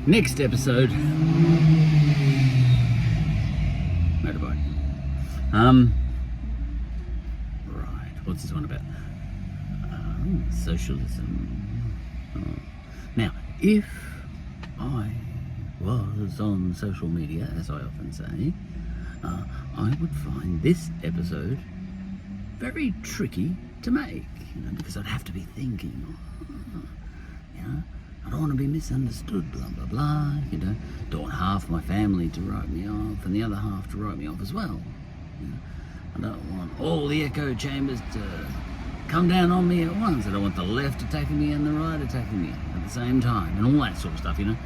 Next episode. Motorbike. Right. What's this one about? Socialism. Now, if I was on social media, as I often say, I would find this episode very tricky to make, because I'd have to be thinking, I don't want to be misunderstood, blah, blah, blah, Don't want half my family to write me off and the other half to write me off as well. I don't want all the echo chambers to come down on me at once. I don't want the left attacking me and the right attacking me at the same time, and all that sort of stuff, And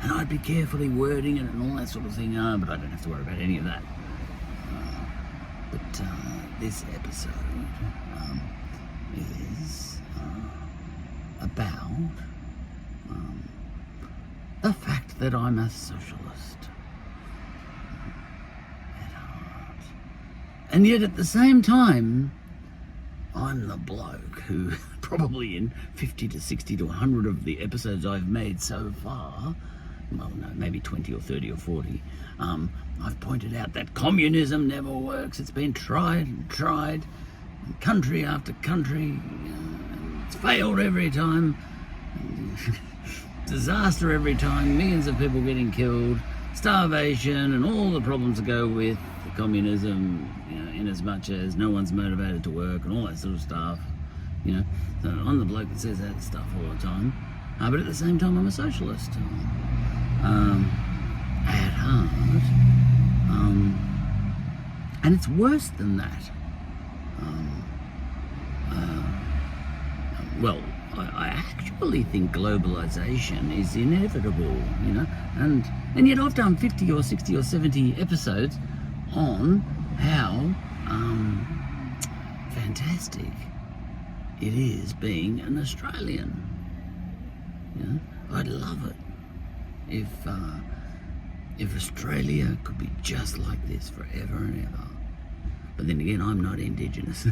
I'd be carefully wording it and all that sort of thing, but I don't have to worry about any of that. But this episode is about the fact that I'm a socialist at heart. And yet at the same time, I'm the bloke who probably in 50 to 60 to 100 of the episodes I've made so far, well, no, maybe 20 or 30 or 40, I've pointed out that communism never works. It's been tried and tried, country after country. It's failed every time. Disaster every time. Millions of people getting killed, starvation, and all the problems that go with communism, in as much as no one's motivated to work and all that sort of stuff. So I'm the bloke that says that stuff all the time. But at the same time, I'm a socialist. At heart. And it's worse than that. Well, I actually think globalization is inevitable, and yet I've done 50 or 60 or 70 episodes on how fantastic it is being an Australian. I'd love it if Australia could be just like this forever and ever. But then again, I'm not Indigenous.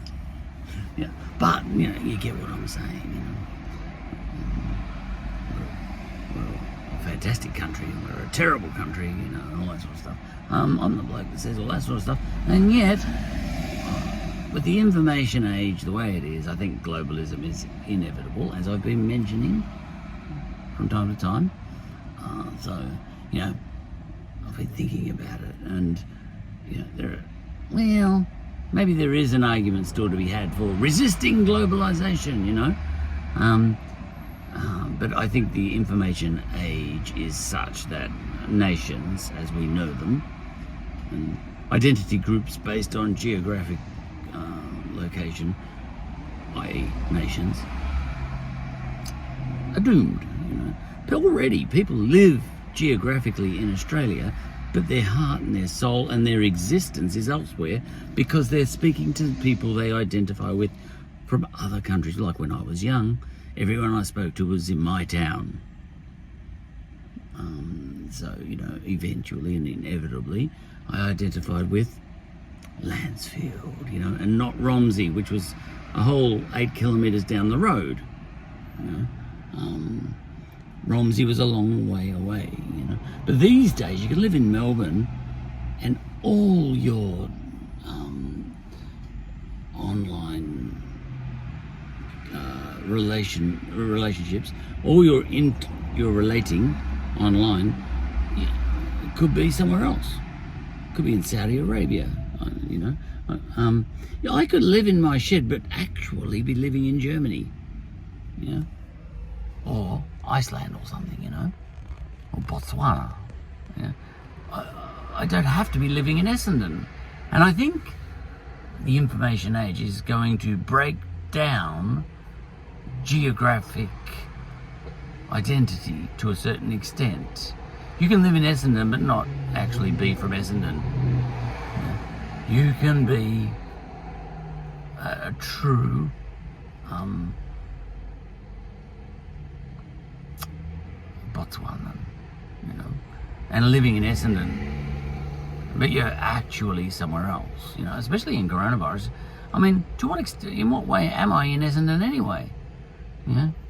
But you get what I'm saying. We're a fantastic country, and we're a terrible country, and all that sort of stuff. I'm the bloke that says all that sort of stuff, and yet, with the information age the way it is, I think globalism is inevitable, as I've been mentioning from time to time. I've been thinking about it, and maybe there is an argument still to be had for resisting globalization, but I think the information age is such that nations, as we know them, and identity groups based on geographic location, i.e. nations, are doomed. Already people live geographically in Australia, but their heart and their soul and their existence is elsewhere because they're speaking to people they identify with from other countries. Like when I was young, everyone I spoke to was in my town. Eventually and inevitably, I identified with Lancefield, and not Romsey, which was a whole 8 kilometres down the road. Romsey was a long way away, But these days you can live in Melbourne and all your online relationships, all your relating online, could be somewhere else. Could be in Saudi Arabia, I could live in my shed but actually be living in Germany, or Iceland or something, or Botswana. I don't have to be living in Essendon. And I think the information age is going to break down geographic identity to a certain extent. You can live in Essendon but not actually be from Essendon. You can be a true Botswanan, and living in Essendon, but you're actually somewhere else, especially in coronavirus. I mean, to what extent, in what way am I in Essendon anyway?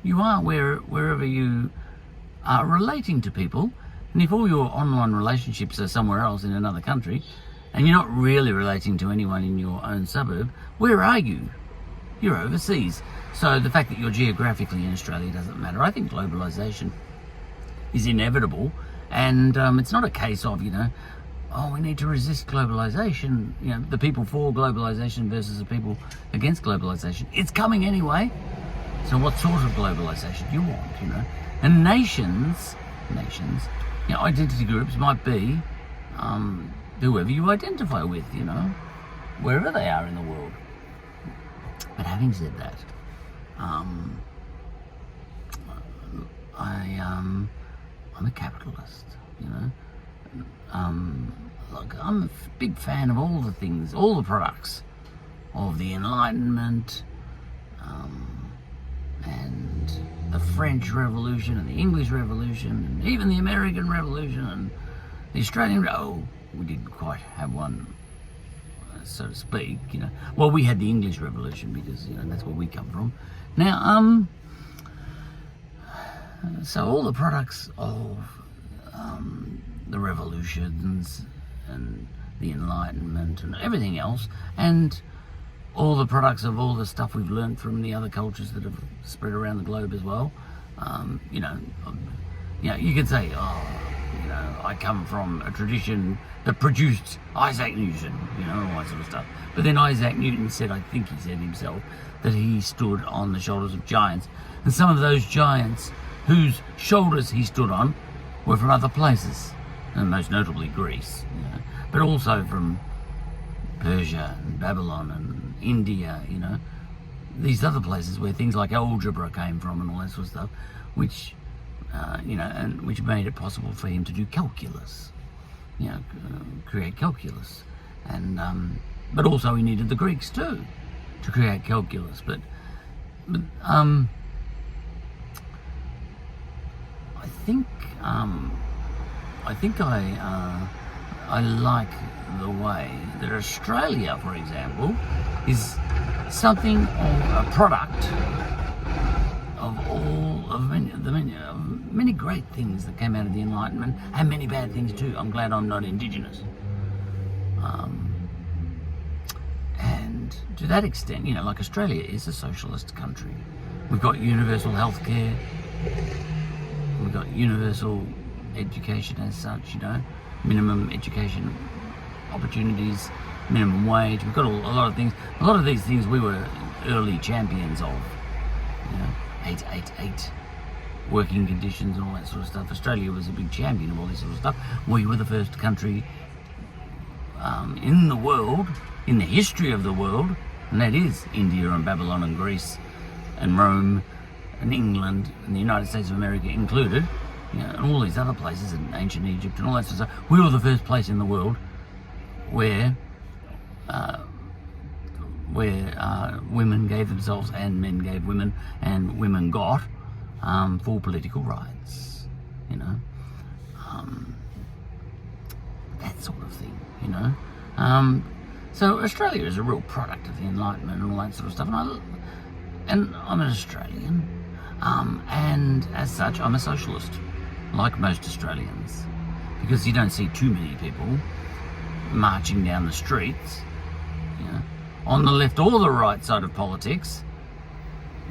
You are wherever you relating to people. And if all your online relationships are somewhere else in another country, and you're not really relating to anyone in your own suburb, where are you? You're overseas. So the fact that you're geographically in Australia doesn't matter. I think globalisation is inevitable, and it's not a case of, we need to resist globalisation, the people for globalisation versus the people against globalisation. It's coming anyway. So what sort of globalisation do you want, And nations, identity groups might be whoever you identify with, wherever they are in the world. But having said that, I'm a capitalist, Look, I'm a big fan of all the things, all the products of the Enlightenment, and the French Revolution and the English Revolution and even the American Revolution and the Australian. We didn't quite have one, so to speak. Well, we had the English Revolution because that's where we come from. Now, so all the products of the revolutions and the Enlightenment and everything else, and all the products of all the stuff we've learned from the other cultures that have spread around the globe as well. You could say, I come from a tradition that produced Isaac Newton, all that sort of stuff. But then Isaac Newton said, I think he said himself, that he stood on the shoulders of giants. And some of those giants whose shoulders he stood on were from other places, and most notably Greece, but also from Persia and Babylon and India, these other places where things like algebra came from and all that sort of stuff, which, and which made it possible for him to do calculus, create calculus. And, but also he needed the Greeks too to create calculus. But I think I like the way that Australia, for example, is something of a product of many great things that came out of the Enlightenment, and many bad things too. I'm glad I'm not Indigenous. And to that extent, like Australia is a socialist country. We've got universal health care. We've got universal education as such, minimum education opportunities, minimum wage. We've got a lot of things. A lot of these things we were early champions of, 888 working conditions and all that sort of stuff. Australia was a big champion of all this sort of stuff. We were the first country in the world, in the history of the world, and that is India and Babylon and Greece and Rome and England and the United States of America included, and all these other places, and ancient Egypt and all that sort of stuff. We were the first place in the world where women gave themselves and men gave women, and women got full political rights, that sort of thing, So Australia is a real product of the Enlightenment and all that sort of stuff, and I'm an Australian, and as such I'm a socialist, like most Australians, because you don't see too many people marching down the streets, on the left or the right side of politics,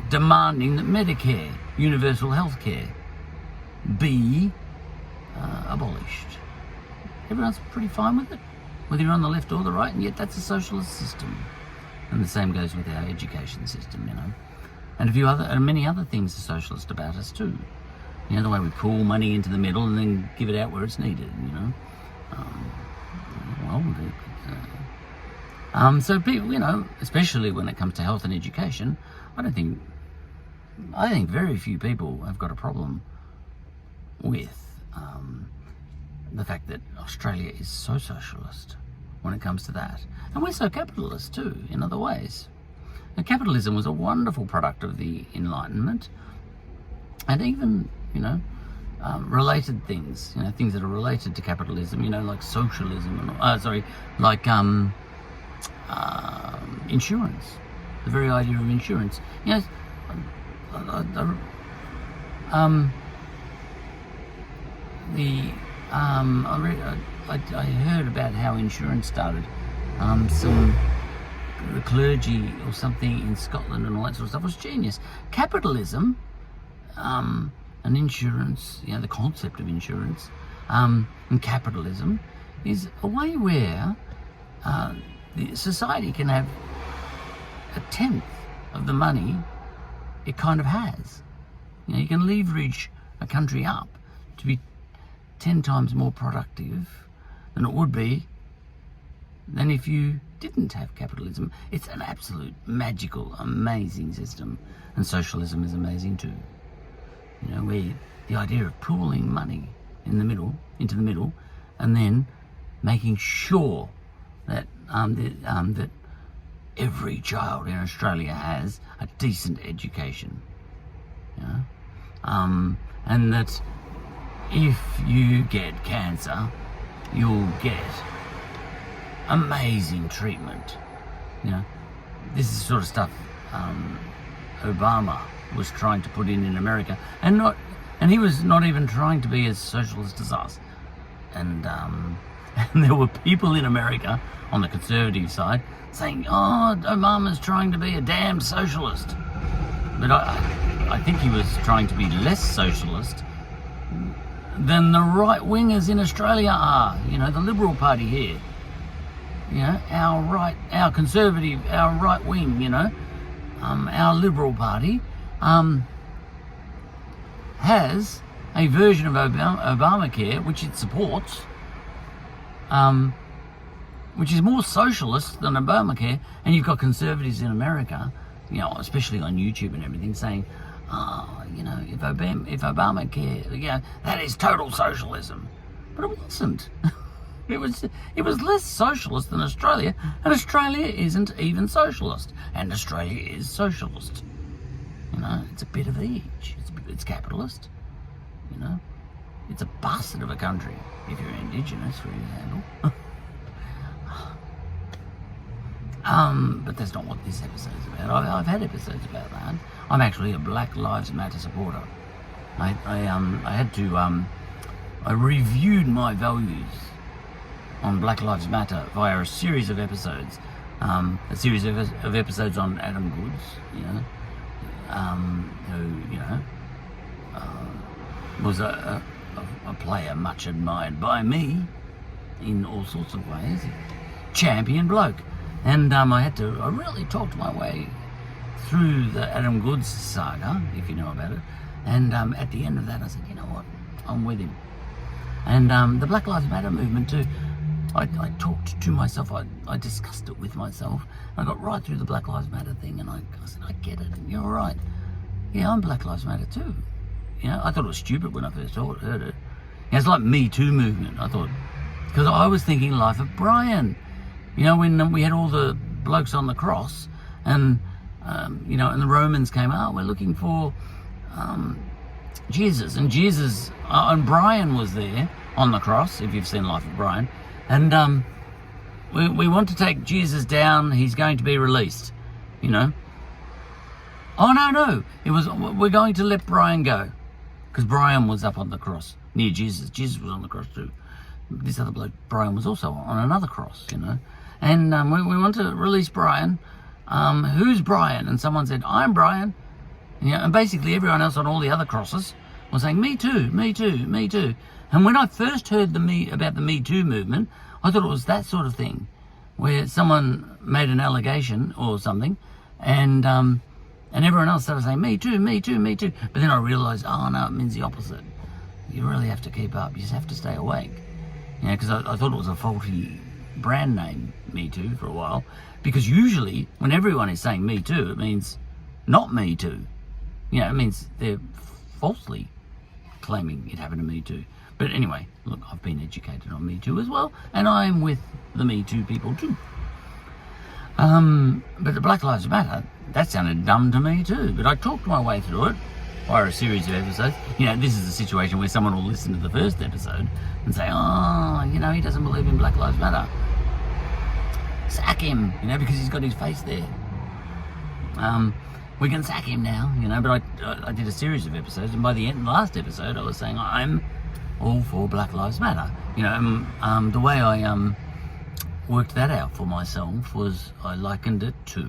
demanding that Medicare, universal health care, be abolished. Everyone's pretty fine with it, whether you're on the left or the right, and yet that's a socialist system. And the same goes with our education system, And many other things are socialist about us too. The way we pool money into the middle and then give it out where it's needed, So people, especially when it comes to health and education, I think very few people have got a problem with the fact that Australia is so socialist when it comes to that. And we're so capitalist too, in other ways. Now, capitalism was a wonderful product of the Enlightenment, and even, related things, things that are related to capitalism, like socialism, and, insurance, the very idea of insurance. I heard about how insurance started. The clergy or something in Scotland and all that sort of stuff was genius. Capitalism, and insurance, the concept of insurance, and capitalism is a way where the society can have a tenth of the money it kind of has. You can leverage a country up to be 10 times more productive than it would be than if you didn't have capitalism. It's an absolute magical, amazing system. And socialism is amazing too. Where the idea of pooling money into the middle, and then making sure that that every child in Australia has a decent education. And that if you get cancer, you'll get amazing treatment. This is the sort of stuff Obama was trying to put in America, and he was not even trying to be as socialist as us. And there were people in America on the conservative side saying, "Oh, Obama's trying to be a damn socialist." But I think he was trying to be less socialist than the right-wingers in Australia are. The Liberal Party here. Our conservative, our right wing, our Liberal Party has a version of Obamacare which it supports, which is more socialist than Obamacare. And you've got conservatives in America, especially on YouTube and everything, saying, if Obamacare, that is total socialism. But it wasn't. It was less socialist than Australia, and Australia isn't even socialist, and Australia is socialist. It's a bit of each. It's capitalist. It's a bastard of a country if you're Indigenous, for example. But that's not what this episode's about. I've had episodes about that. I'm actually a Black Lives Matter supporter. I reviewed my values on Black Lives Matter via a series of episodes. A series of episodes on Adam Goods, who was a player much admired by me in all sorts of ways. Champion bloke. And I really talked my way through the Adam Goods saga, if you know about it. And at the end of that, I said, you know what, I'm with him. And the Black Lives Matter movement too, I talked to myself, I discussed it with myself. I got right through the Black Lives Matter thing, and I said, I get it, you're right. Yeah, I'm Black Lives Matter too. I thought it was stupid when I first heard it. It's like Me Too movement, I thought. Because I was thinking life of Brian. When we had all the blokes on the cross, and and the Romans came out, we're looking for Jesus, and Brian was there on the cross, if you've seen Life of Brian, and we want to take Jesus down, he's going to be released, Oh, no, we're going to let Brian go, because Brian was up on the cross, near Jesus. Jesus was on the cross too. This other bloke, Brian, was also on another cross, And we want to release Brian. Who's Brian? And someone said, I'm Brian. And basically everyone else on all the other crosses was saying, me too, me too, me too. And when I first heard about the Me Too movement, I thought it was that sort of thing, where someone made an allegation or something, and everyone else started saying, me too, me too, me too. But then I realised, oh no, it means the opposite. You really have to keep up. You just have to stay awake. Because I thought it was a faulty brand name, Me Too, for a while, because usually when everyone is saying Me Too, it means not Me Too. It means they're falsely claiming it happened to Me Too. But anyway, look, I've been educated on Me Too as well, and I'm with the Me Too people too. But the Black Lives Matter, that sounded dumb to me too, but I talked my way through it via a series of episodes. This is a situation where someone will listen to the first episode and say, oh, he doesn't believe in Black Lives Matter. Sack him, because he's got his face there. We can sack him now, but I did a series of episodes, and by the end, last episode, I was saying I'm all for Black Lives Matter. You know, the way I worked that out for myself was I likened it to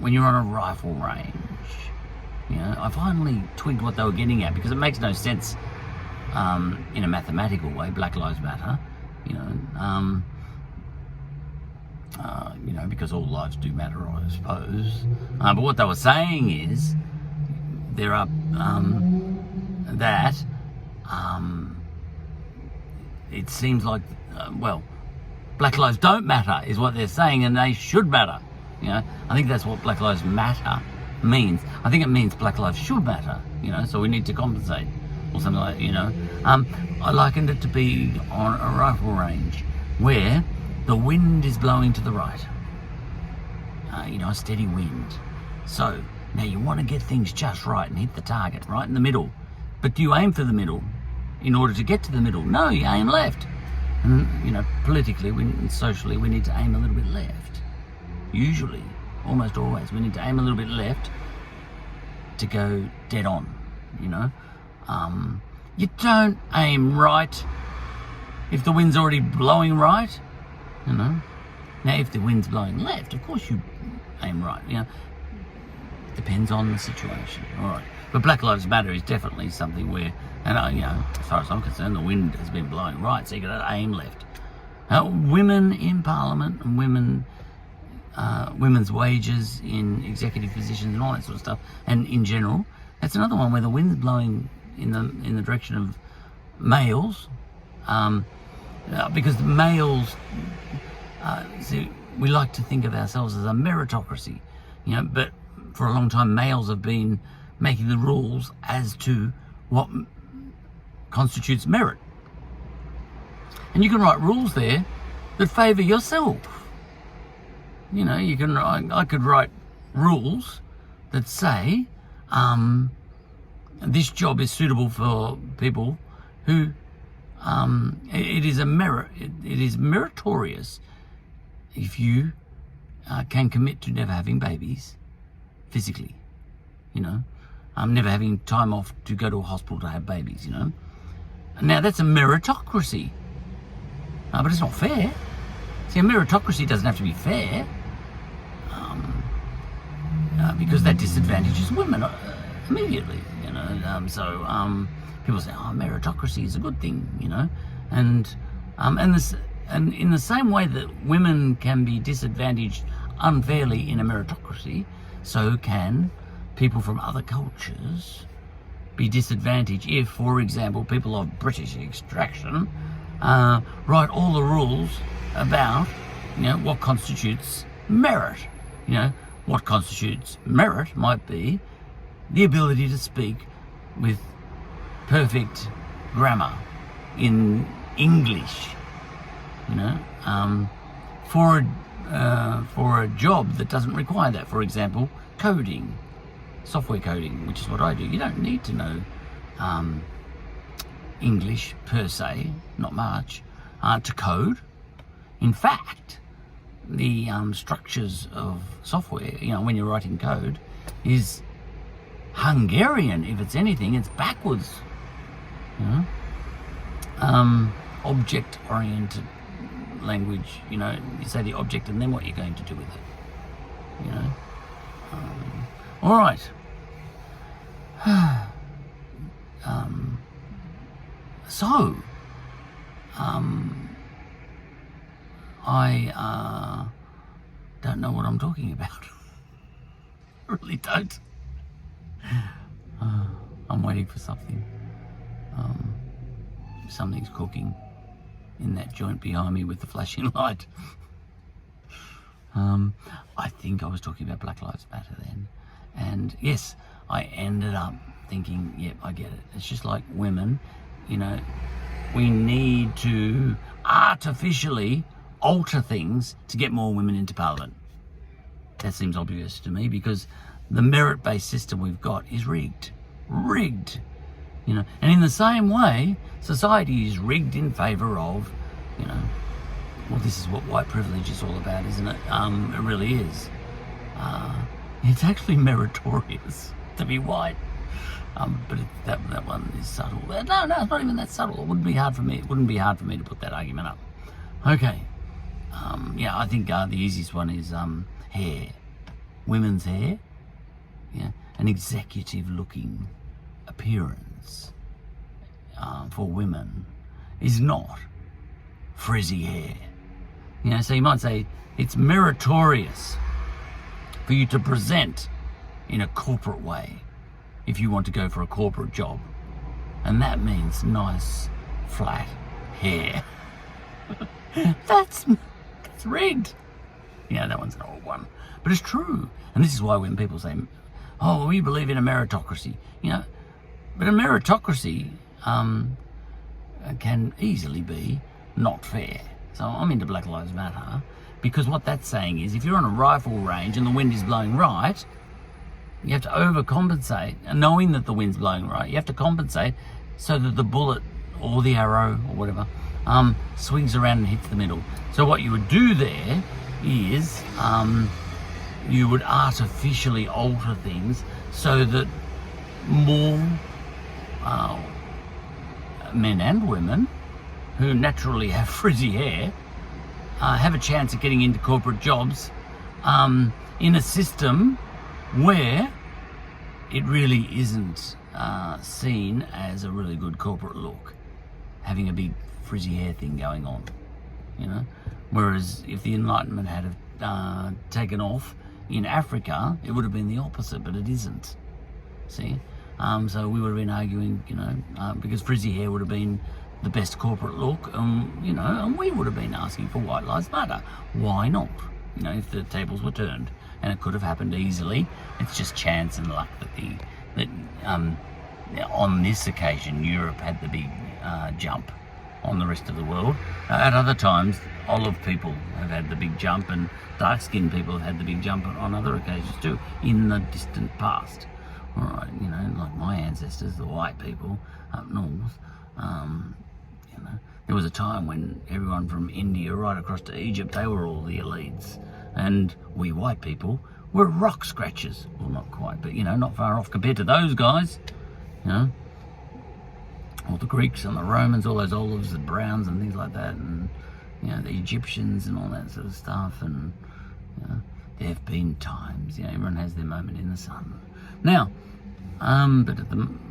when you're on a rifle range. You know, I finally twigged what they were getting at, because it makes no sense in a mathematical way. Black Lives Matter, you know, because all lives do matter, I suppose. But what they were saying is there are it seems like Black lives don't matter is what they're saying, and they should matter. You know, I think that's what Black Lives Matter means. I think it means Black lives should matter. You know, so we need to compensate or something like that. You know, I likened it to be on a rifle range where the wind is blowing to the right. You know, a steady wind. So now you want to get things just right and hit the target right in the middle. But do you aim for the middle in order to get to the middle? No, you aim left. And, you know, politically and socially, we need to aim a little bit left. Usually, almost always, we need to aim a little bit left to go dead on, you know. You don't aim right if the wind's already blowing right, you know. Now, if the wind's blowing left, of course you aim right, you know. Depends on the situation. All right. But Black Lives Matter is definitely something where, and you know, as far as I'm concerned, the wind has been blowing right, so you got to aim left. Women in Parliament and women's wages in executive positions and all that sort of stuff, and in general, that's another one where the wind's blowing in the direction of males, because the males, see, we like to think of ourselves as a meritocracy, you know, but for a long time males have been making the rules as to what constitutes merit. And you can write rules there that favour yourself. You know, you can. I could write rules that say this job is suitable for people who it is meritorious if you can commit to never having babies physically, you know, never having time off to go to a hospital to have babies, you know. Now that's a meritocracy, but it's not fair. See, a meritocracy doesn't have to be fair, because that disadvantages women immediately, you know. So people say, "Oh, meritocracy is a good thing," you know, and in the same way that women can be disadvantaged unfairly in a meritocracy, so can people from other cultures be disadvantaged if, for example, people of British extraction write all the rules about, you know, what constitutes merit. You know, what constitutes merit might be the ability to speak with perfect grammar in English, you know, for a job that doesn't require that. For example, coding, software coding, which is what I do. You don't need to know English per se, not much, to code. In fact, the structures of software, you know, when you're writing code, is Hungarian. If it's anything, it's backwards, you know. Object-oriented language, you know, you say the object and then what you're going to do with it, you know. All right. So, I don't know what I'm talking about. I really don't. I'm waiting for something. Something's cooking in that joint behind me with the flashing light. I think I was talking about Black Lives Matter then. And yes, I ended up thinking, yep, I get it. It's just like women, you know, we need to artificially alter things to get more women into Parliament. That seems obvious to me, because the merit-based system we've got is rigged. Rigged. You know, and in the same way, society is rigged in favour of, you know, well, this is what white privilege is all about, isn't it? It really is. It's actually meritorious to be white. But that one is subtle. No, it's not even that subtle. It wouldn't be hard for me. It wouldn't be hard for me to put that argument up. Okay. I think the easiest one is hair. Women's hair. Yeah, an executive-looking appearance for women is not frizzy hair. So you might say it's meritorious for you to present in a corporate way if you want to go for a corporate job. And that means nice, flat hair. That's rigged. That one's an old one. But it's true. And this is why when people say, oh, we believe in a meritocracy, but a meritocracy can easily be not fair. So I'm into Black Lives Matter because what that's saying is if you're on a rifle range and the wind is blowing right, you have to overcompensate, and knowing that the wind's blowing right, you have to compensate so that the bullet or the arrow or whatever swings around and hits the middle. So what you would do there is you would artificially alter things so that more men and women who naturally have frizzy hair have a chance of getting into corporate jobs in a system where it really isn't seen as a really good corporate look, having a big frizzy hair thing going on, Whereas if the Enlightenment had taken off in Africa, it would have been the opposite, but it isn't. See? So we would have been arguing, because frizzy hair would have been the best corporate look, and we would have been asking for White Lives Matter. Why not? If the tables were turned, and it could have happened easily. It's just chance and luck that on this occasion Europe had the big jump on the rest of the world. At other times, olive people have had the big jump, and dark-skinned people have had the big jump on other occasions too, in the distant past. All right, like my ancestors, the white people up north. There was a time when everyone from India right across to Egypt, they were all the elites, and we white people were rock scratchers. Well, not quite, but not far off compared to those guys. All the Greeks and the Romans, all those olives and browns and things like that, and the Egyptians and all that sort of stuff. And there have been times, everyone has their moment in the sun. Now, but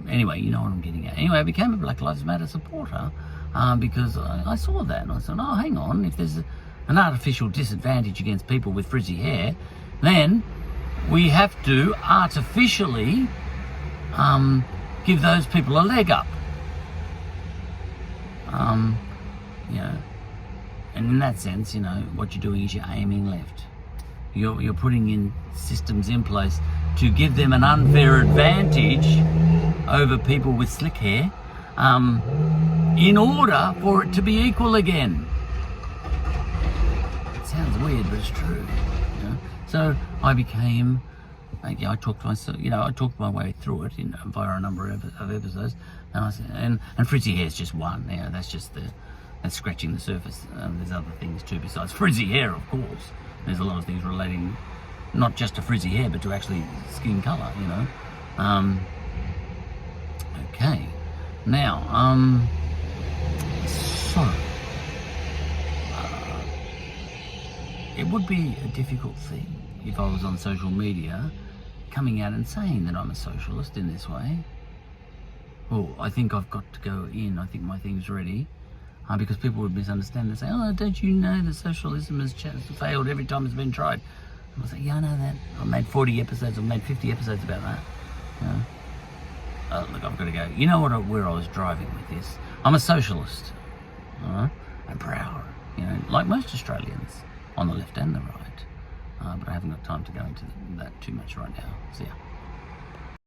anyway, you know what I'm getting at. Anyway, I became a Black Lives Matter supporter because I saw that, and I said, oh, hang on, if there's an artificial disadvantage against people with frizzy hair, then we have to artificially give those people a leg up. And in that sense, what you're doing is you're aiming left. You're putting in systems in place to give them an unfair advantage over people with slick hair, in order for it to be equal again. It sounds weird, but it's true. So I became, I talked to myself, I talked my way through it via a number of episodes, and I said, and frizzy hair is just one. That's just that's scratching the surface. There's other things too besides frizzy hair, of course. There's a lot of things relating not just to frizzy hair, but to actually skin colour. Okay. Now, so it would be a difficult thing if I was on social media coming out and saying that I'm a socialist in this way. Well, I think I've got to go in. I think my thing's ready. Because people would misunderstand and say, oh, don't you know that socialism has failed every time it's been tried? And I say, yeah, I know that. I've made 40 episodes, I've made 50 episodes about that. Look, I've got to go. You know where I was driving with this? I'm a socialist. I'm proud, like most Australians, on the left and the right. But I haven't got time to go into that too much right now. See ya.